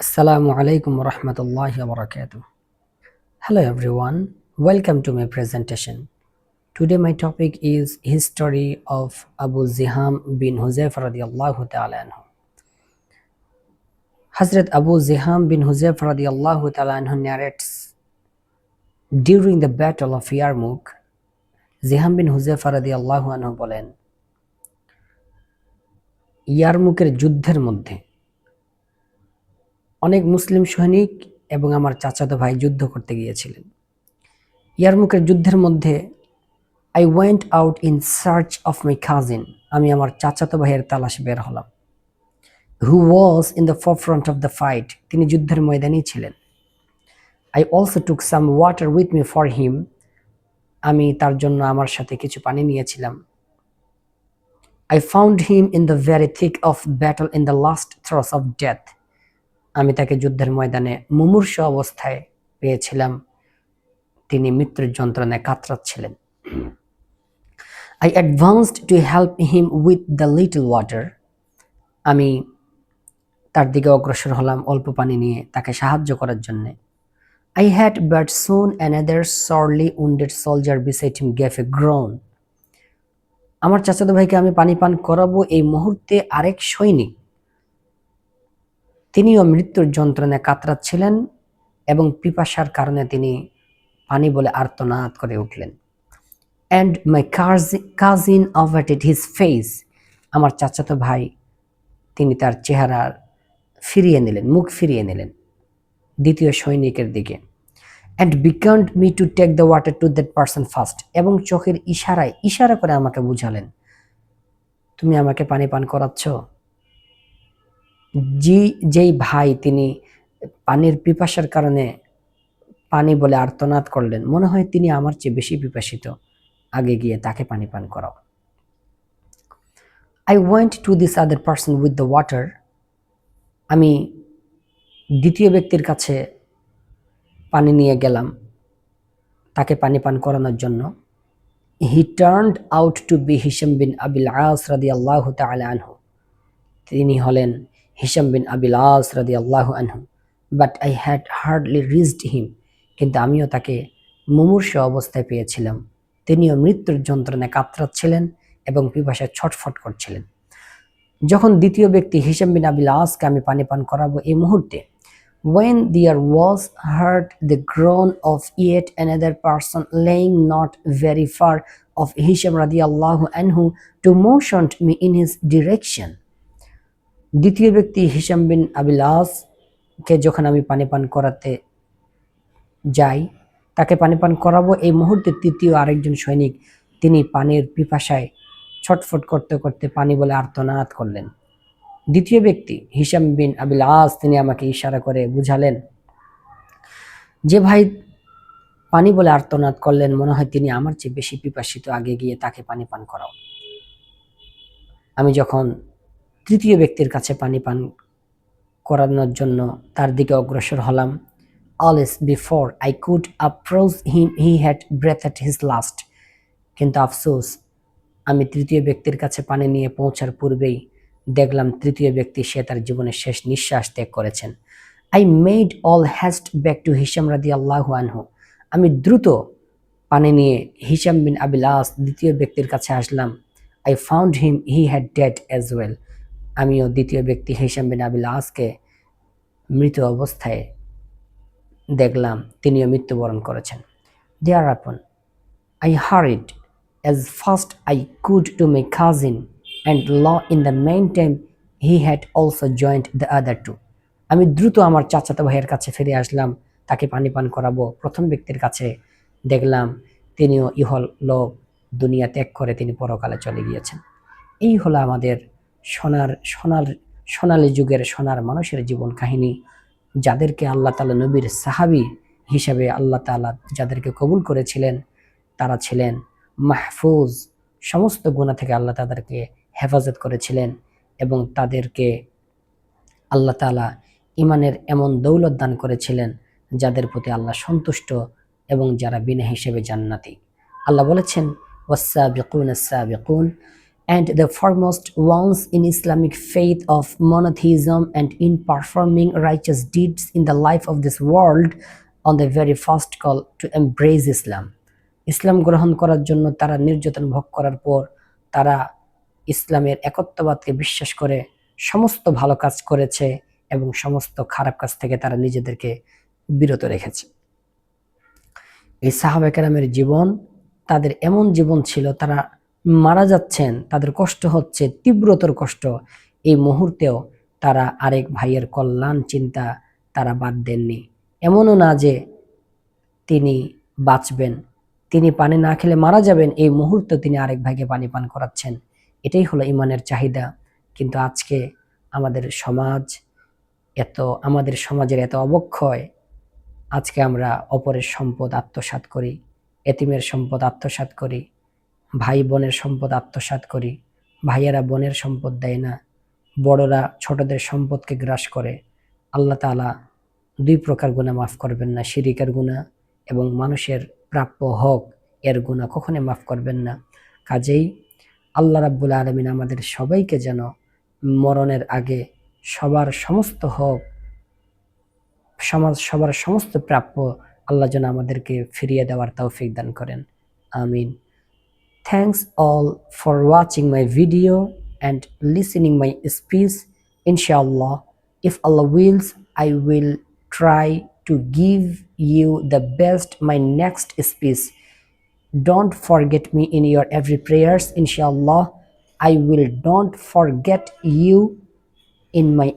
Assalamu alaikum wa rahmatullahi wa barakatuh. Hello everyone, welcome to my presentation. Today my topic is history of Abu Ziham bin Huzayfa radiallahu ta'ala anhu. Hazrat Abu Ziham bin Huzayfa radiallahu ta'ala anhu narrates, during the battle of Yarmouk, Ziham bin Huzayfa radiallahu anhu বলেন, ইয়ারমুকের যুদ্ধের মধ্যে অনেক মুসলিম সৈনিক এবং আমার চাচাতো ভাই যুদ্ধ করতে গিয়েছিলেন। ইয়ারমুকের যুদ্ধের মধ্যে I went out in search of my cousin. আমি আমার চাচাতো ভাইয়ের তালাশে বের হলাম। Who was in the forefront of the fight. তিনি যুদ্ধের ময়দানেই ছিলেন। I also took some water with me for him. আমি তার জন্য আমার সাথে কিছু পানি নিয়েছিলাম। I found him in the very thick of battle in the last throes of death. আমি তাকে যুদ্ধের ময়দানে মুমূর্ষু অবস্থায় পেয়েছিলাম। তিনি মৃত্যুর যন্ত্রণায় কাতরাচ্ছিলেন। I advanced to help him with the little water. আমি তার দিকে অগ্রসর হলাম অল্প পানি নিয়ে তাকে সাহায্য করার জন্য। I had but soon another sorely wounded soldier beside him gave a groan. আমার চাচাতো ভাইকে আমি পানি পান করাবো এই মুহূর্তে আরেক সৈনিক তিনিও মৃত্যুর যন্ত্রণায় কাতরাচ্ছিলেন এবং পিপাসার কারণে তিনি পানি বলে আর্তনাদ করে উঠলেন। And my cousin averted his face. আমার চাচাতো ভাই তিনি তার চেহারা ফিরিয়ে নিলেন, মুখ ফিরিয়ে নিলেন দ্বিতীয় সৈনিকের দিকে। And beckoned me to take the water to that person first. এবং চোখের ইশারা করে আমাকে বুঝালেন, তুমি আমাকে পানি পান করাচ্ছ। যেই ভাই তিনি পানির পিপাসার কারণে পানি বলে আর্তনাদ করলেন, মনে হয় তিনি আমার চেয়ে বেশি পিপাসিত, আগে গিয়ে তাকে পানি পান করাও। I went to this other person with the water. আমি দ্বিতীয় ব্যক্তির কাছে পানি নিয়ে গেলাম তাকে পানি পান করানোর জন্য। He turned out to be Hisham bin Abil As radiyallahu ta'ala anhu. তিনি হলেন হিশাম বিন আবিল আস রাদিয়াল্লাহু আনহু। But I had hardly reached him. কিন্তু আমিও তাকে মুমূর্ষু অবস্থায় পেয়েছিলাম। তিনিও মৃত্যুর যন্ত্রণায় কাতরাচ্ছিলেন এবং পিপাসায় ছটফট করছিলেন। যখন দ্বিতীয় ব্যক্তি হিশাম বিন আবিল আসকে আমি পানি পান করাবো এই মুহূর্তে, when there was heard the groan of yet another person laying not very far of Hisham radiyallahu anhu to motion me in his direction. দ্বিতীয় ব্যক্তি হিশাম বিন আবিল আসকে যখন আমি পানি পান করাতে যাই, তাকে পানি পান করাবো এই মুহূর্তে তৃতীয় আরেকজন সৈনিক তিনি পানির পিপাসায় ছটফট করতে করতে পানি বলে আর্তনাদ করলেন। দ্বিতীয় ব্যক্তি হিশাম বিন আবিল আস তিনি আমাকে ইশারা করে বুঝালেন, যে ভাই পানি বলে আর্তনাদ করলেন, মনে হয় তিনি আমার চেয়ে বেশি পিপাসিত, আগে গিয়ে তাকে পানি পান করাও। আমি যখন তৃতীয় ব্যক্তির কাছে পানি পান করানোর জন্য তার দিকে অগ্রসর হলাম, always before I could approach him he had breathed his last. কিন্তু আফসোস, আমি তৃতীয় ব্যক্তির কাছে পানি নিয়ে পৌঁছার পূর্বেই দেখলাম তৃতীয় ব্যক্তি সে তার জীবনের শেষ নিঃশ্বাস ত্যাগ করেছেন। I made all haste back to Hisham radiyallahu anhu. আমি দ্রুত পানি নিয়ে হিশাম বিন আবিল আস দ্বিতীয় ব্যক্তির কাছে আসলাম। I found him he had died as well. আমিও দ্বিতীয় ব্যক্তি হিশাম বিন আবিল আসকে মৃত অবস্থায় দেখলাম, তিনিও মৃত্যুবরণ করেছেন। Thereupon I hurried as fast I could to my cousin, and lo, in the meantime he had also joined the other two. আমি দ্রুত আমার চাচাতো ভাইয়ের কাছে ফিরে আসলাম তাকে পানি পান করাবো। প্রথম ব্যক্তির কাছে দেখলাম তিনিও ইহলোক দুনিয়া ত্যাগ করে তিনি পরকালে চলে গিয়েছেন। এই হলো আমাদের সোনালী যুগের সোনার মানুষের জীবন কাহিনী, যাদেরকে আল্লাহ তাআলা নবীর সাহাবী হিসেবে আল্লাহ তাআলা যাদেরকে কবুল করেছিলেন তারা ছিলেন মাহফুজ, সমস্ত গুনাহ থেকে আল্লাহ তাদেরকে হেফাজত করেছিলেন এবং তাদেরকে আল্লাহ তাআলা ইমানের এমন দৌলত দান করেছিলেন যাদের প্রতি আল্লাহ সন্তুষ্ট এবং যারা বিনা হিসেবে জান্নাতি। আল্লাহ বলেছেন, ওয়াস-সাবিকুনাস-সাবিকুন and the foremost ones in Islamic faith of monotheism and in performing righteous deeds in the life of this world on the very first call to embrace Islam. ইসলাম গ্রহণ করার জন্য তারা নির্যাতন ভোগ করার পর তারা ইসলামের একত্ববাদকে বিশ্বাস করে সমস্ত ভালো কাজ করেছে এবং সমস্ত খারাপ কাজ থেকে তারা নিজেদেরকে বিরত রেখেছে। এই সাহাবায়ে কেরামের জীবন, তাদের এমন জীবন ছিল, তারা মারা যাচ্ছেন, তাদের কষ্ট হচ্ছে, তীব্রতর কষ্ট, এই মুহূর্তেও তারা আরেক ভাইয়ের কল্যাণ চিন্তা তারা বাদ দেননি। এমনও না যে তিনি বাঁচবেন, তিনি পানি না খেলে মারা যাবেন, এই মুহূর্তে তিনি আরেক ভাইকে পানি পান করাচ্ছেন। এটাই হলো ইমানের চাহিদা। কিন্তু আজকে আমাদের সমাজের এত অবক্ষয়, আজকে আমরা অপরের সম্পদ আত্মসাৎ করি, এতিমের সম্পদ আত্মসাৎ করি, ভাই বোনের সম্পদ আত্মসাৎ করি, ভাইয়েরা বোনের সম্পদ দেয় না, বড়রা ছোটদের সম্পদকে গ্রাস করে। আল্লাহ তাআলা 2 প্রকার গুনাহ মাফ করবেন না, শিরিকের গুনাহ এবং মানুষের প্রাপ্য হক এর গুনাহ কখনোই মাফ করবেন না। কাজেই আল্লাহ রাব্বুল আলামিন আমাদের সবাইকে যেন মরণের আগে সবার সমস্ত হক, সবার সমস্ত প্রাপ্য আল্লাহ যেন আমাদেরকে ফিরিয়ে দেওয়ার তৌফিক দান করেন। আমিন। Thanks all for watching my video and listening my speech. Inshallah, if Allah wills, I will try to give you the best my next speech. Don't forget me in your every prayers. Inshallah, I will don't forget you in my